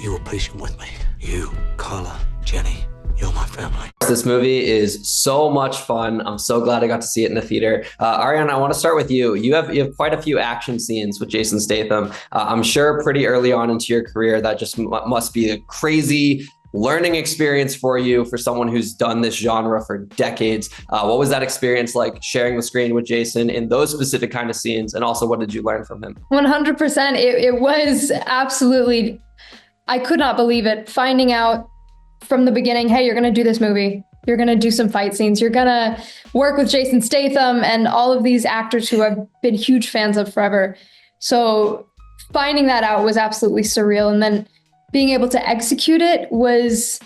you were patient with me. You, Carla, Jenny, you're my family. This movie is so much fun. I'm so glad I got to see it in the theater. Arianna, I want to start with you. You have quite a few action scenes with Jason Statham. I'm sure pretty early on into your career, that just must be a crazy learning experience for you, for someone who's done this genre for decades. What was that experience like, sharing the screen with Jason in those specific kind of scenes? And also, what did you learn from him? 100%. It was absolutely, I could not believe it. Finding out from the beginning, hey, you're going to do this movie. You're going to do some fight scenes. You're going to work with Jason Statham and all of these actors who I've been huge fans of forever. So finding that out was absolutely surreal. And then being able to execute it was,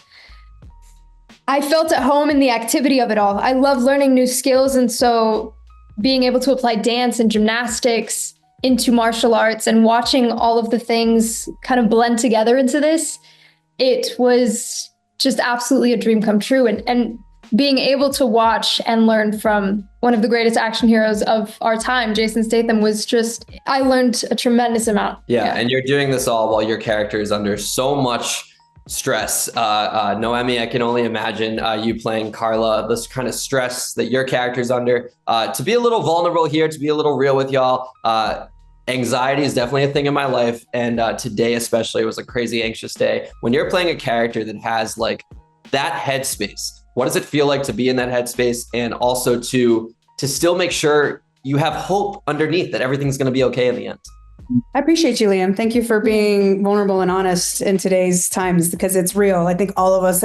I felt at home in the activity of it all. I love learning new skills. And so being able to apply dance and gymnastics into martial arts and watching all of the things kind of blend together into this, it was just absolutely a dream come true. And being able to watch and learn from one of the greatest action heroes of our time, Jason Statham, was just, I learned a tremendous amount. Yeah, and you're doing this all while your character is under so much stress. Noemi, I can only imagine you playing Carla, this kind of stress that your character's under. To be a little vulnerable here, to be a little real with y'all, anxiety is definitely a thing in my life. And today especially was a crazy anxious day. When you're playing a character that has like that headspace, what does it feel like to be in that headspace, and also to still make sure you have hope underneath that everything's going to be okay in the end? I appreciate you, Liam. Thank you for being vulnerable and honest in today's times, because it's real. I think all of us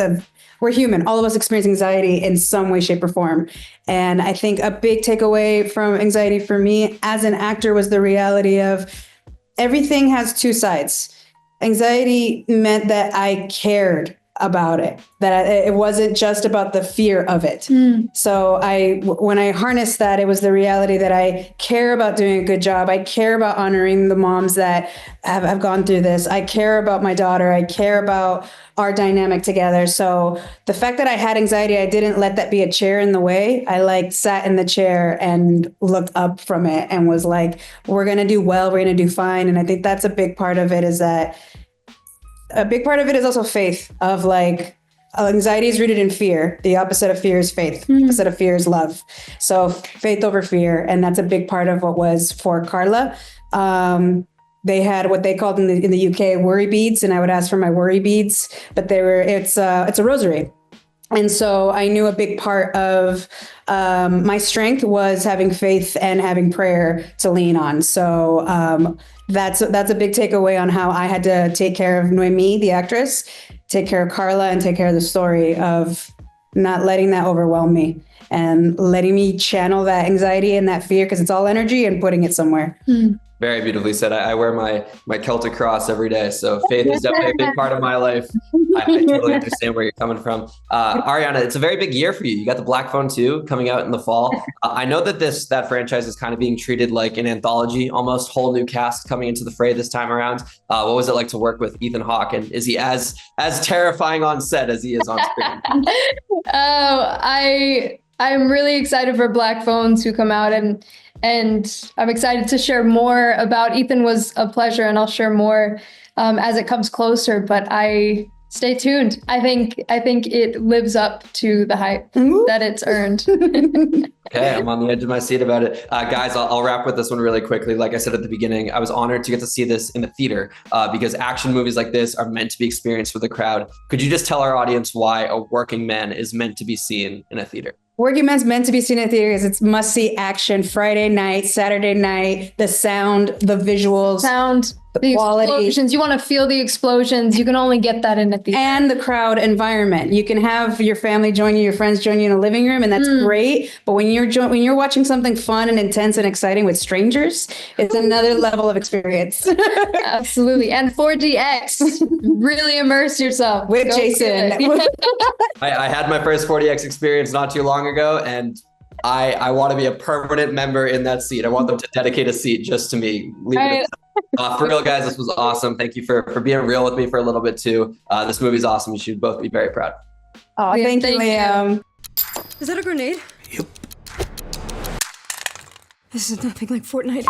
we're human. All of us experience anxiety in some way, shape, or form. And I think a big takeaway from anxiety for me as an actor was the reality of everything has two sides. Anxiety meant that I cared about it, that it wasn't just about the fear of it. So when I harnessed that, it was the reality that I care about doing a good job. I care about honoring the moms that have gone through this. I care about my daughter. I care about our dynamic together. So the fact that I had anxiety, I didn't let that be a chair in the way. I sat in the chair and looked up from it and was like, we're going to do well. We're going to do fine. And I think that's a big part of it, is that a big part of it is also faith, of anxiety is rooted in fear. The opposite of fear is faith. The opposite of fear is love. So faith over fear. And that's a big part of what was for Carla. They had what they called in the UK worry beads, and I would ask for my worry beads, but it's a rosary. And so I knew a big part of my strength was having faith and having prayer to lean on. So that's a big takeaway on how I had to take care of Noemi, the actress, take care of Carla, and take care of the story, of not letting that overwhelm me and letting me channel that anxiety and that fear, because it's all energy, and putting it somewhere. Very beautifully said. I wear my Celtic cross every day, so faith is definitely a big part of my life. I totally understand where you're coming from. Arianna, it's a very big year for you. You got The Black Phone 2 coming out in the fall. I know that that franchise is kind of being treated like an anthology, almost whole new cast coming into the fray this time around. What was it like to work with Ethan Hawke, and is he as terrifying on set as he is on screen? I'm really excited for Black Phone to come out, and I'm excited to share more about Ethan. Was a pleasure, and I'll share more as it comes closer, but stay tuned. I think it lives up to the hype that it's earned. Okay, I'm on the edge of my seat about it. Guys, I'll wrap with this one really quickly. Like I said at the beginning, I was honored to get to see this in the theater because action movies like this are meant to be experienced for the crowd. Could you just tell our audience why A Working Man is meant to be seen in a theater? Working Man's meant to be seen in theaters. It's must-see action. Friday night, Saturday night, the sound, the visuals, the quality. Explosions. You want to feel the explosions. You can only get that in a theater. And the crowd environment. You can have your family join you, your friends join you in a living room, and that's great. But when you're watching something fun and intense and exciting with strangers, it's another level of experience. Absolutely. And 4DX. Really immerse yourself. With Jason. I had my first 4DX experience not too long ago, and I want to be a permanent member in that seat. I want them to dedicate a seat just to me. For real, guys, this was awesome. Thank you for being real with me for a little bit too. This movie's awesome. You should both be very proud. Oh, thank you, Liam. Is that a grenade? Yep. This is nothing like Fortnite.